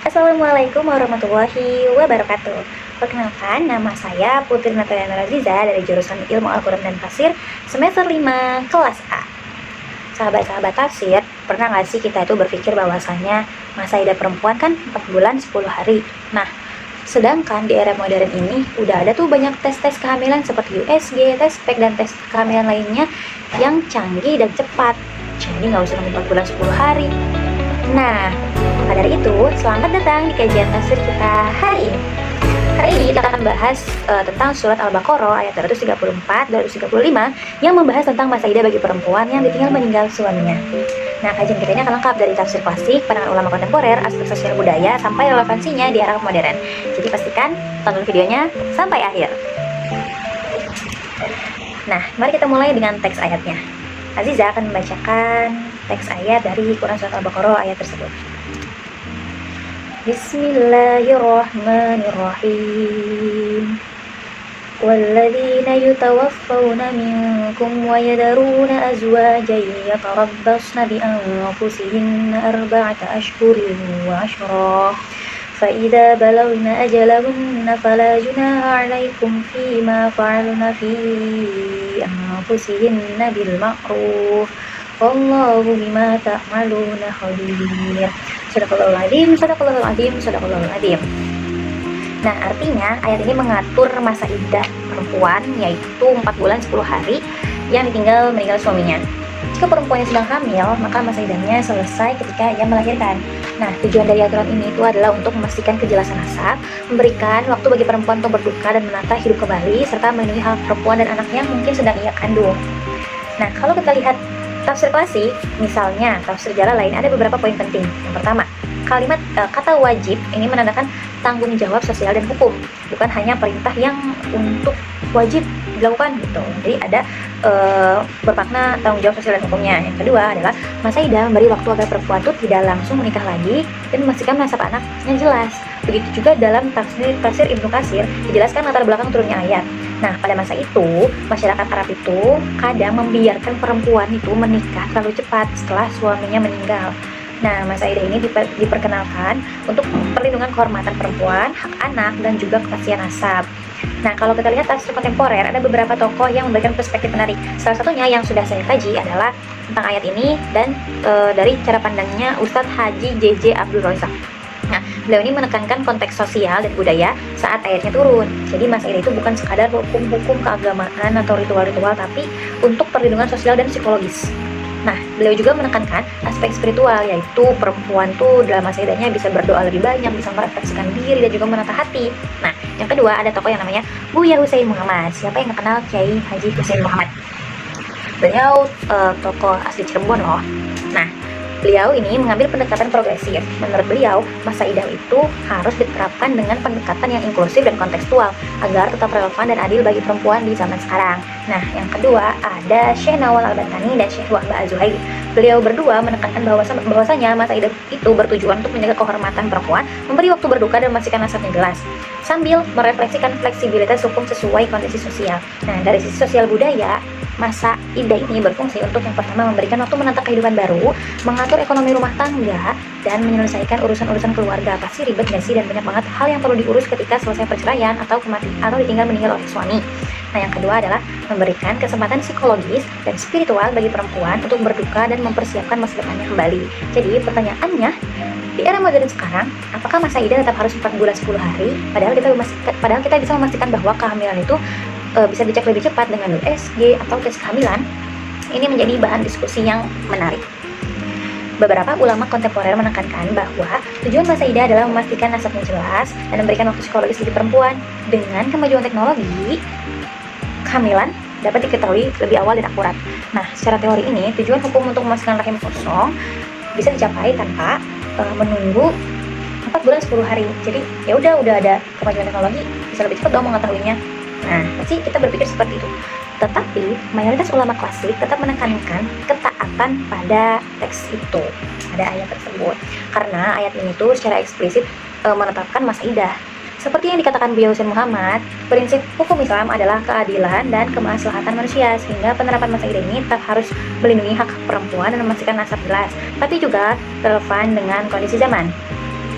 Assalamualaikum warahmatullahi wabarakatuh. Perkenalkan, nama saya Putri Nataliana Raziza dari jurusan Ilmu Al-Quran dan Tafsir semester 5 kelas A. Sahabat-sahabat tafsir, pernah nggak sih kita itu berpikir bahwasannya masa idah perempuan kan 4 bulan 10 hari. Nah, sedangkan di era modern ini udah ada tuh banyak tes-tes kehamilan seperti USG, tes PEG, dan tes kehamilan lainnya yang canggih dan cepat. Jadi nggak usah nunggu 4 bulan 10 hari. Nah, maka dari itu, selamat datang di kajian tafsir kita hari ini. Hari ini kita akan bahas tentang surat Al-Baqarah ayat 234-235 yang membahas tentang masa idah bagi perempuan yang ditinggal meninggal suaminya. Nah, kajian kita ini akan lengkap dari tafsir klasik, pandangan ulama kontemporer, aspek sosial budaya, sampai relevansinya di era modern. Jadi pastikan tonton videonya sampai akhir. Nah, mari kita mulai dengan teks ayatnya. Aziza akan membacakan teks ayat dari Quran surat Al-Baqarah ayat tersebut. Bismillahirrahmanirrahim. Walladzina yutawaffawna minkum wa yadaruna azwajan yatarabbasna bi anfusihinna arba'ata ashhurin wa ashra. فإذا بلغن أجلهن فلا جناح عليكم فيما فعلن في أنفسهن بالمعروف والله بما تعملون خبير. Sadaqallahul Adzim, Sadaqallahul Adzim, Sadaqallahul Adzim. Nah, artinya ayat ini mengatur masa iddah perempuan, yaitu 4 bulan 10 hari yang ditinggal meninggal suaminya. Jika perempuan yang sedang hamil, maka masa iddahnya selesai ketika ia melahirkan. Nah, tujuan dari aturan ini itu adalah untuk memastikan kejelasan nasab, memberikan waktu bagi perempuan untuk berduka dan menata hidup kembali, serta melindungi hak perempuan dan anaknya yang mungkin sedang ia kandung. Nah, kalau kita lihat tafsir klasik, misalnya tafsir Jalalain, ada beberapa poin penting. Yang pertama, kalimat kata wajib ini menandakan tanggung jawab sosial dan hukum, bukan hanya perintah yang untuk wajib dilakukan gitu. Jadi ada bermakna tanggung jawab sosial dan hukumnya. Yang kedua adalah masa idah memberi waktu agar perempuan itu tidak langsung menikah lagi dan memastikan nasab anaknya jelas. Begitu juga dalam tafsir Ibnu Katsir dijelaskan latar belakang turunnya ayat. Nah, pada masa itu masyarakat Arab itu kadang membiarkan perempuan itu menikah terlalu cepat setelah suaminya meninggal. Nah, masa idah ini diperkenalkan untuk perlindungan kehormatan perempuan, hak anak, dan juga kepastian nasab. Nah, kalau kita lihat tafsir kontemporer, ada beberapa tokoh yang memberikan perspektif menarik. Salah satunya yang sudah saya kaji adalah tentang ayat ini dan dari cara pandangnya Ustadz Haji JJ Abdul Razak. Nah, beliau ini menekankan konteks sosial dan budaya saat ayatnya turun. Jadi masa idah itu bukan sekadar hukum-hukum keagamaan atau ritual-ritual, tapi untuk perlindungan sosial dan psikologis. Nah, beliau juga menekankan aspek spiritual, yaitu perempuan tuh dalam masa idahnya bisa berdoa lebih banyak, bisa merefleksikan diri dan juga menata hati. Nah, yang kedua ada tokoh yang namanya Buya Husein Muhammad. Siapa yang kenal Kiai Haji Husein Muhammad? Beliau tokoh asli Cirebon loh. Nah, beliau ini mengambil pendekatan progresif. Menurut beliau, masa idah itu harus diterapkan dengan pendekatan yang inklusif dan kontekstual agar tetap relevan dan adil bagi perempuan di zaman sekarang. Nah, yang kedua ada Syekh Nawal Al-Bantani dan Syekh Wahbah Al-Zuhaili. Beliau berdua menekankan bahwasanya masa idah itu bertujuan untuk menjaga kehormatan perempuan, memberi waktu berduka dan memastikan nasabnya jelas, sambil merefleksikan fleksibilitas hukum sesuai kondisi sosial. Nah, dari sisi sosial budaya, masa idah ini berfungsi untuk yang pertama memberikan waktu menata kehidupan baru, mengatur ekonomi rumah tangga, dan menyelesaikan urusan-urusan keluarga. Pasti ribet gak sih, dan banyak banget hal yang perlu diurus ketika selesai perceraian atau ditinggal meninggal oleh suami. Nah, yang kedua adalah memberikan kesempatan psikologis dan spiritual bagi perempuan untuk berduka dan mempersiapkan masa depannya kembali. Jadi pertanyaannya, di era modern sekarang, apakah masa idah tetap harus 4 bulan 10 hari? Padahal kita bisa memastikan bahwa kehamilan itu bisa dicek lebih cepat dengan USG atau tes kehamilan. Ini menjadi bahan diskusi yang menarik. Beberapa ulama kontemporer menekankan bahwa tujuan masa idah adalah memastikan nasabnya jelas dan memberikan waktu psikologis bagi perempuan. Dengan kemajuan teknologi, kehamilan dapat diketahui lebih awal dan akurat. Nah, secara teori ini, tujuan hukum untuk memastikan rahim kosong bisa dicapai tanpa menunggu 4 bulan 10 hari. Jadi, ya udah ada kemajuan teknologi, bisa lebih cepat dong mengetahuinya. Nah, pasti kita berpikir seperti itu. Tetapi, mayoritas ulama klasik tetap menekankan ketaatan pada teks itu, pada ayat tersebut. Karena ayat ini tuh secara eksplisit menetapkan masa idah. Seperti yang dikatakan Buya Husein Muhammad, prinsip hukum Islam adalah keadilan dan kemaslahatan manusia, sehingga penerapan masa idah ini tetap harus melindungi hak perempuan dan memastikan nasab jelas, tapi juga relevan dengan kondisi zaman.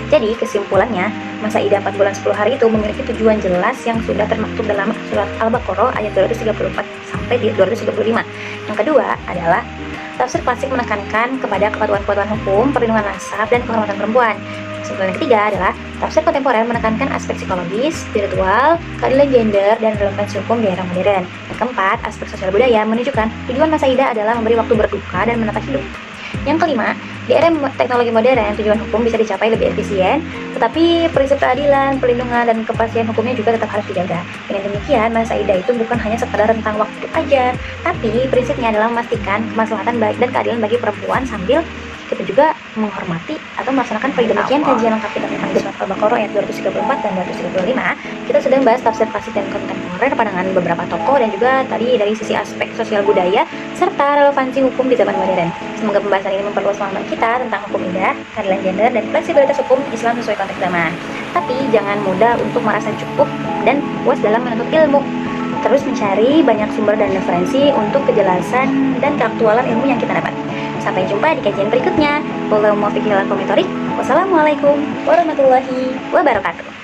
Jadi kesimpulannya, masa idah 4 bulan 10 hari itu memiliki tujuan jelas yang sudah termaktub dalam surat Al-Baqarah ayat 234 sampai 235. Yang kedua adalah tafsir klasik menekankan kepada kepatuhan-kepatuhan hukum, perlindungan nasab, dan kehormatan perempuan. Kesimpulan yang ketiga adalah tafsir kontemporer menekankan aspek psikologis, spiritual, keadilan gender, dan relevansi hukum di era modern. Yang keempat, aspek sosial budaya menunjukkan tujuan masa idah adalah memberi waktu berduka dan menata hidup. Yang kelima, di era teknologi modern, tujuan hukum bisa dicapai lebih efisien, tetapi prinsip keadilan, perlindungan, dan kepastian hukumnya juga tetap harus dijaga. Dengan demikian, masa idah itu bukan hanya sekadar rentang waktu aja, tapi prinsipnya adalah memastikan kemaslahatan baik dan keadilan bagi perempuan sambil kita juga menghormati atau melaksanakan demikian kajian lengkap kita tentang surat Al-Baqarah ayat 234 dan 235. Kita sudah membahas tafsir klasik dan kontemporer, pandangan beberapa tokoh, dan juga tadi dari sisi aspek sosial budaya serta relevansi hukum di zaman modern. Semoga pembahasan ini memperluas pemahaman kita tentang hukum idah, keadilan gender, dan fleksibilitas hukum Islam sesuai konteks zaman. Tapi jangan mudah untuk merasa cukup dan puas dalam menuntut ilmu. Terus mencari banyak sumber dan referensi untuk kejelasan dan keaktualan ilmu yang kita dapat. Sampai jumpa di kajian berikutnya. Wassalamualaikum warahmatullahi wabarakatuh.